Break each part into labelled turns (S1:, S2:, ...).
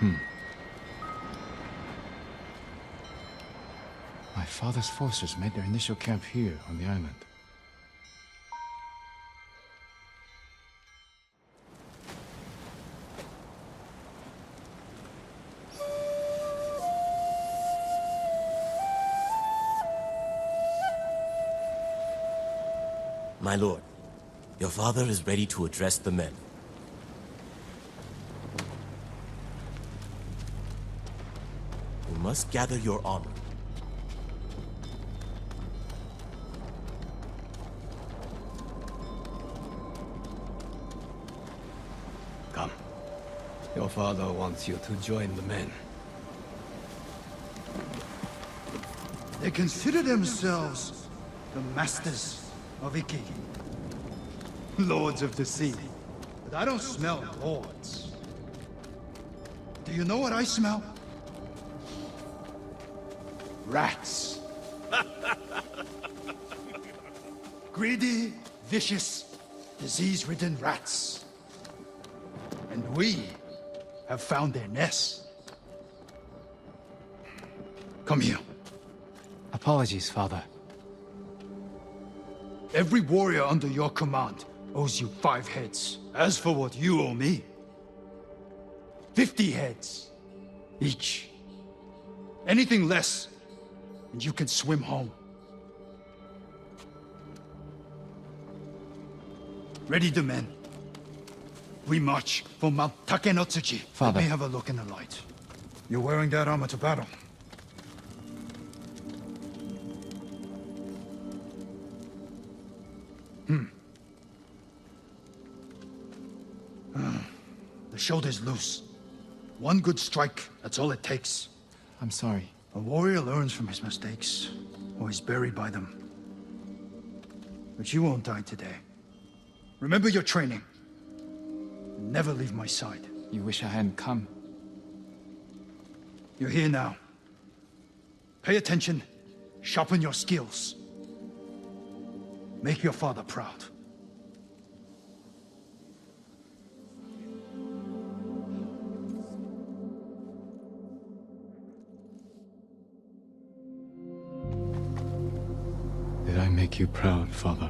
S1: My father's forces made their initial camp here on the island.
S2: My lord, your father is ready to address the men. You must gather your armor.
S3: Come. Your father wants you to join the men.
S4: They consider themselves the masters of Iki. Lords of the sea. But I don't smell lords. Do you know what I smell? Rats. Greedy, vicious, disease-ridden rats. And we have found their nests. Come here.
S1: Apologies, father.
S4: Every warrior under your command owes you 5 heads. As for what you owe me, 50 heads each. Anything less, and you can swim home. Ready the men. We march for Mount Takenotsuchi.
S1: Father.
S4: Let me have a look in the light. You're wearing that armor to battle. The shoulder's loose. One good strike, that's all it takes.
S1: I'm sorry.
S4: A warrior learns from his mistakes, or is buried by them. But you won't die today. Remember your training. Never leave my side.
S1: You wish I hadn't come.
S4: You're here now. Pay attention, sharpen your skills. Make your father proud.
S1: Did I make you proud, father?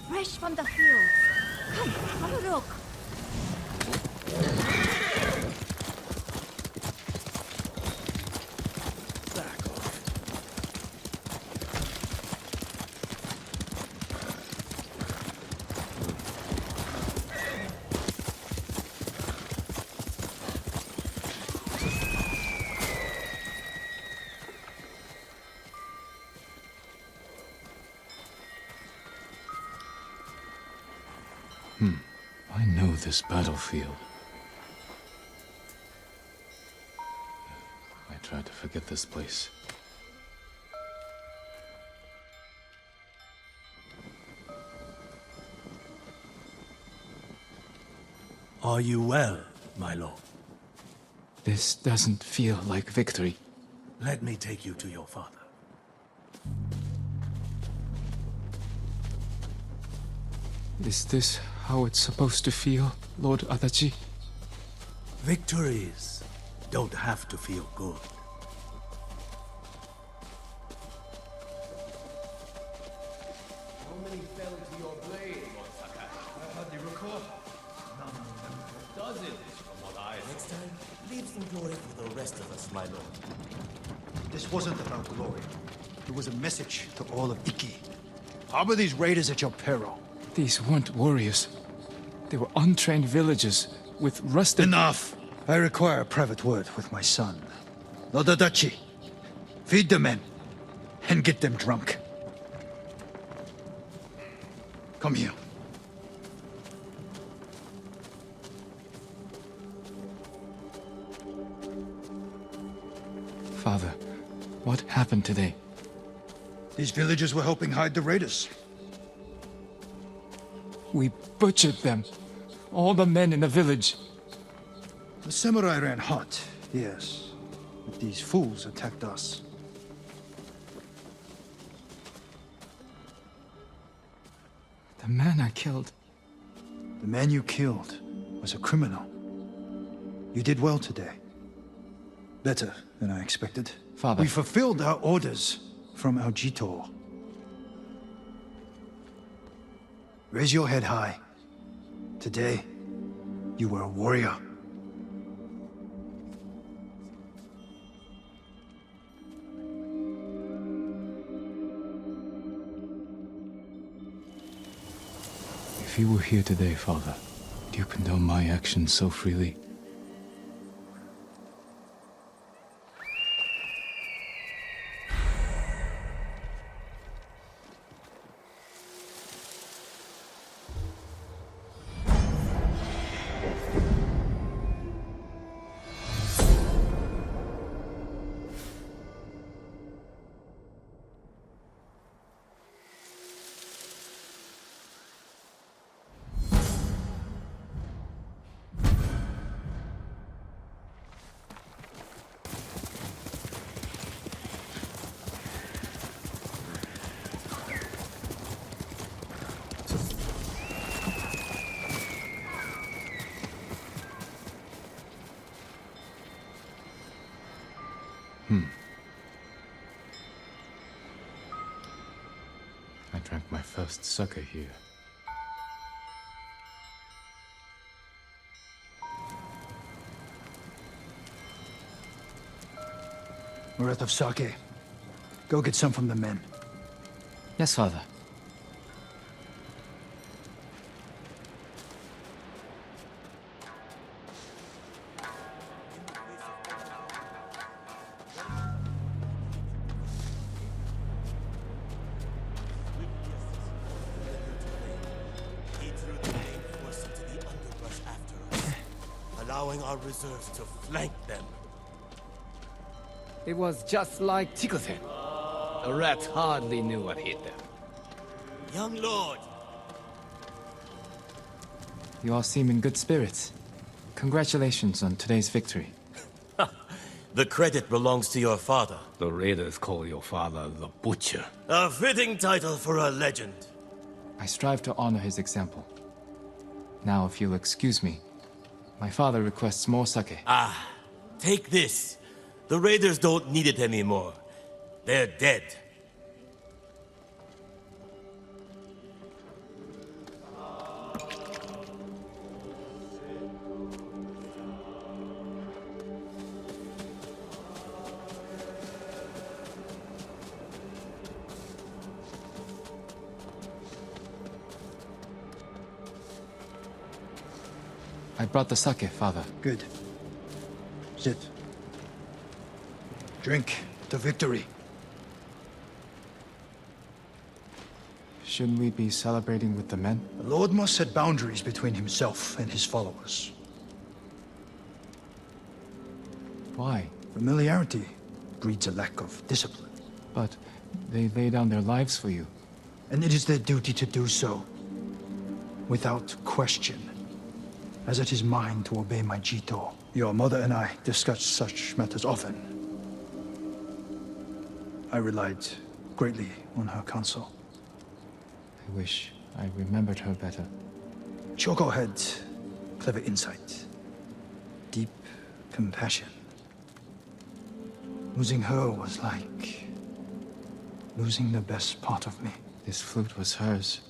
S5: Fresh from the fields. Come, have a look.
S3: Back off.
S1: I know this battlefield. I tried to forget this place.
S3: Are you well, my lord?
S1: This doesn't feel like victory.
S3: Let me take you to your father.
S1: Is this how it's supposed to feel, Lord Adachi?
S3: Victories don't have to feel good.
S6: How many fell to your blade, Lord Sakai?
S4: I hardly recall.
S6: Dozens, from what I
S2: Next time, leave some glory for the rest of us, my lord.
S4: This wasn't about glory. It was a message to all of Iki. Harbor these raiders at your peril.
S1: These weren't warriors. They were untrained villagers with rusted...
S4: Enough! I require a private word with my son. Lord Adachi, feed the men and get them drunk. Come here.
S1: Father, what happened today?
S4: These villagers were helping hide the raiders.
S1: We butchered them. All the men in the village.
S4: The samurai ran hot, yes. But these fools attacked us.
S1: The man I killed.
S4: The man you killed was a criminal. You did well today. Better than I expected.
S1: Father.
S4: We fulfilled our orders from our Jito. Raise your head high. Today, you were a warrior.
S1: If you were here today, Father, would you condone my actions so freely? I drank my first sake here.
S4: We're out of sake. Go get some from the men.
S1: Yes, Father.
S2: Allowing our reserves to flank them.
S3: It was just like Chikosen. The rats hardly knew what hit them.
S2: Young lord,
S1: You all seem in good spirits. Congratulations on today's victory.
S2: the credit belongs to your father.
S3: The raiders call your father the Butcher.
S2: A fitting title for a legend.
S1: I strive to honor his example. Now, if you'll excuse me, my father requests more sake.
S2: Take this. The raiders don't need it anymore. They're dead.
S1: I brought the sake, Father.
S4: Good. Sit. Drink to victory.
S1: Shouldn't we be celebrating with the men?
S4: The Lord must set boundaries between himself and his followers.
S1: Why?
S4: Familiarity breeds a lack of discipline.
S1: But they lay down their lives for you.
S4: And it is their duty to do so, without question, as it is mine to obey my Jito. Your mother and I discussed such matters often. I relied greatly on her counsel.
S1: I wish I remembered her better.
S4: Choco had clever insight, deep compassion. Losing her was like losing the best part of me.
S1: This flute was hers.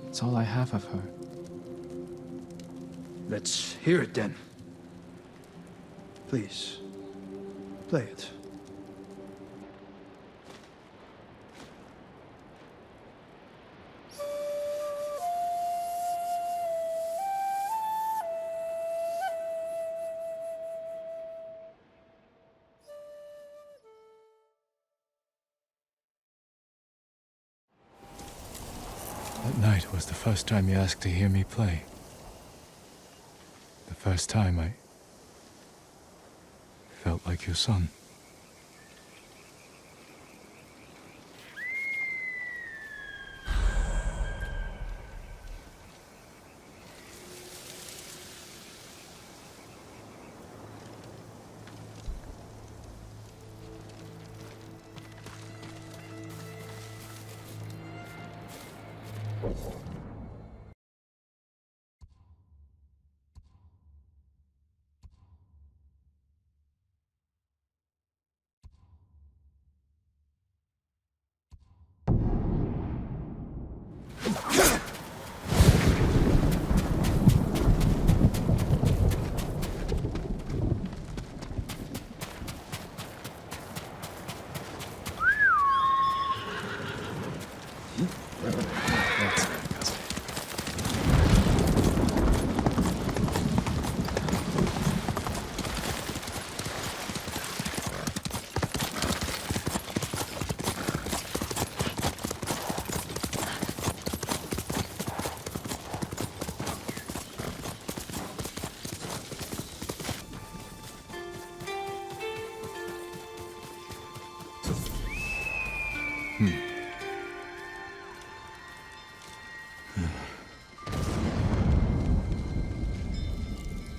S1: It's all I have of her.
S4: Let's hear it then. Please, play it.
S1: That night was the first time you asked to hear me play. The first time I felt like your son.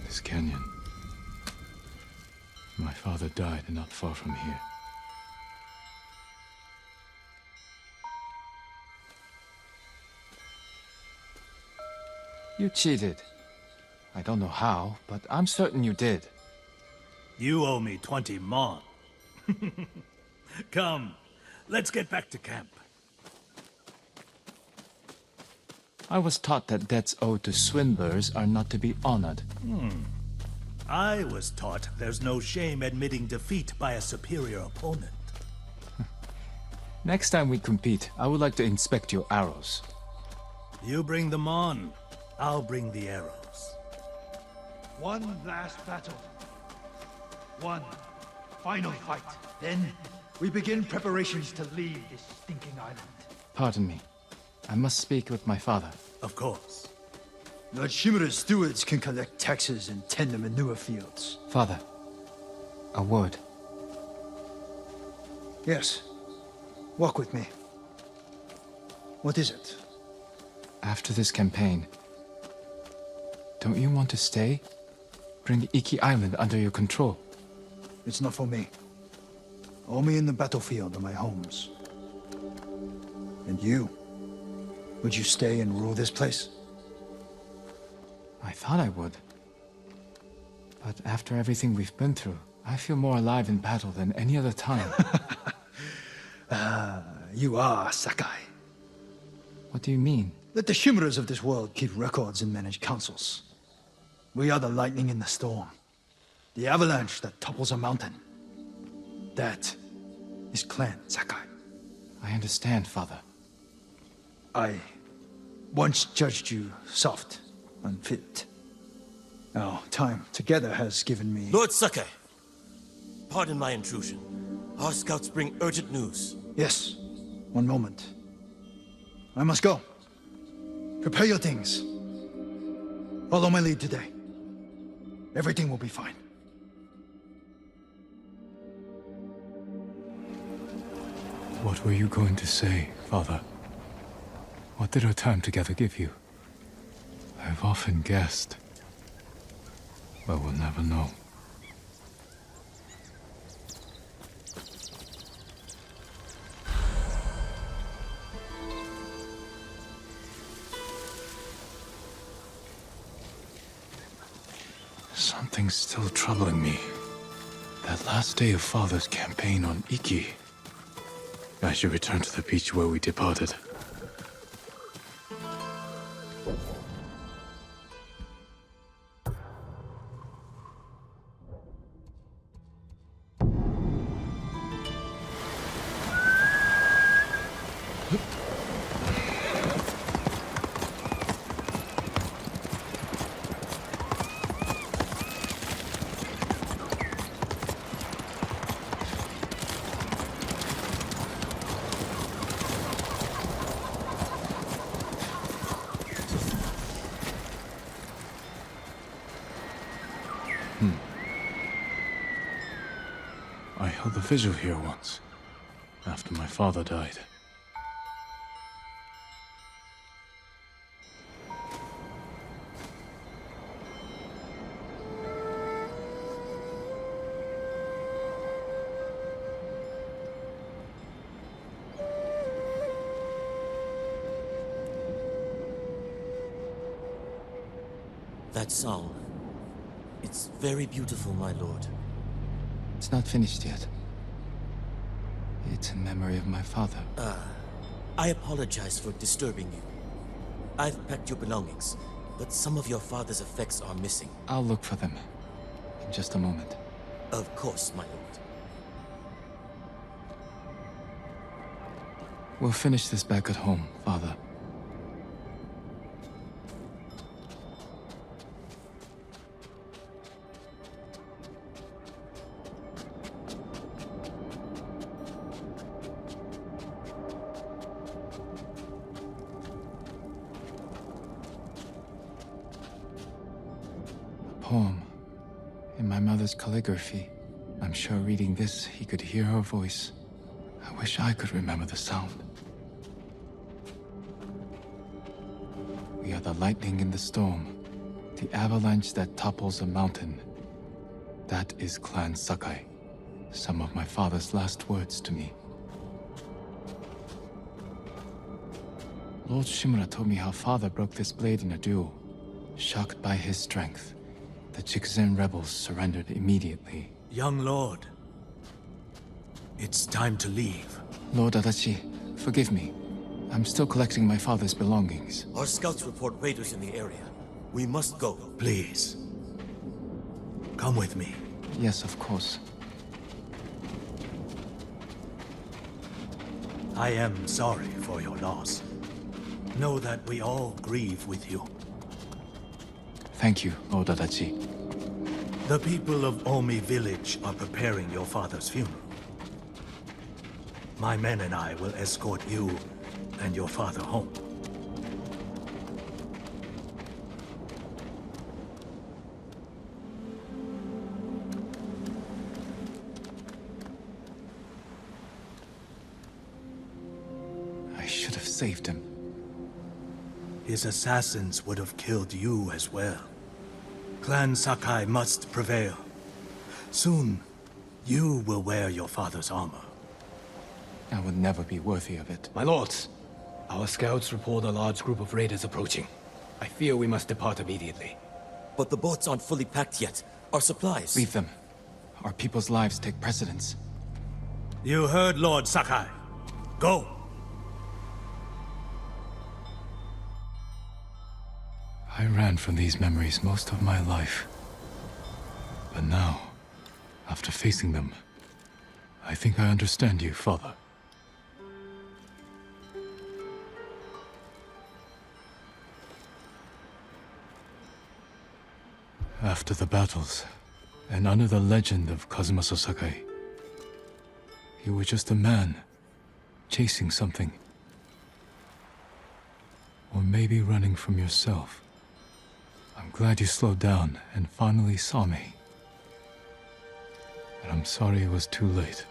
S1: This canyon. My father died not far from here. You cheated. I don't know how, but I'm certain you did.
S7: You owe me 20 mon. Come, let's get back to camp.
S1: I was taught that debts owed to swindlers are not to be honored.
S7: I was taught there's no shame admitting defeat by a superior opponent.
S1: Next time we compete, I would like to inspect your arrows.
S7: You bring them on, I'll bring the arrows.
S4: One last battle. One final fight. Then we begin preparations to leave this stinking island.
S1: Pardon me. I must speak with my father.
S7: Of course.
S4: Lord Shimura's stewards can collect taxes and tend the manure fields.
S1: Father, a word.
S4: Yes. Walk with me. What is it?
S1: After this campaign, don't you want to stay? Bring Iki Island under your control.
S4: It's not for me. Only in the battlefield are my homes. And you? Would you stay and rule this place?
S1: I thought I would. But after everything we've been through, I feel more alive in battle than any other time.
S4: You are Sakai.
S1: What do you mean?
S4: Let the Shimuras of this world keep records and manage councils. We are the lightning in the storm. The avalanche that topples a mountain. That is Clan Sakai.
S1: I understand, Father.
S4: I once judged you soft, unfit. Our time together has given me...
S2: Lord Sakai, pardon my intrusion. Our scouts bring urgent news.
S4: Yes, one moment. I must go. Prepare your things. Follow my lead today. Everything will be fine.
S1: What were you going to say, Father? What did our time together give you? I've often guessed, but we'll never know. Something's still troubling me. That last day of Father's campaign on Iki. I should return to the beach where we departed. I held a vigil here once, after my father died.
S2: That song. It's very beautiful, my lord.
S1: It's not finished yet. It's in memory of my father.
S2: I apologize for disturbing you. I've packed your belongings, but some of your father's effects are missing.
S1: I'll look for them in just a moment.
S2: Of course, my lord.
S1: We'll finish this back at home, Father. A poem in my mother's calligraphy. I'm sure reading this, he could hear her voice. I wish I could remember the sound. We are the lightning in the storm, the avalanche that topples a mountain. That is Clan Sakai, some of my father's last words to me. Lord Shimura told me how father broke this blade in a duel. Shocked by his strength, the Chikuzen rebels surrendered immediately.
S7: Young lord, it's time to leave.
S1: Lord Adachi, forgive me. I'm still collecting my father's belongings.
S2: Our scouts report raiders in the area. We must go.
S7: Please, come with me.
S1: Yes, of course.
S7: I am sorry for your loss. Know that we all grieve with you.
S1: Thank you, Lord Adachi.
S7: The people of Omi village are preparing your father's funeral. My men and I will escort you and your father home.
S1: I should have saved him.
S7: His assassins would have killed you as well. Clan Sakai must prevail. Soon, you will wear your father's armor.
S1: I would never be worthy of it.
S3: My lords, our scouts report a large group of raiders approaching. I fear we must depart immediately.
S2: But the boats aren't fully packed yet. Our supplies.
S1: Leave them. Our people's lives take precedence.
S7: You heard Lord Sakai. Go!
S1: I ran from these memories most of my life. But now, after facing them, I think I understand you, Father. After the battles, and under the legend of Kazumasa Sakai, you were just a man, chasing something. Or maybe running from yourself. I'm glad you slowed down and finally saw me. But I'm sorry it was too late.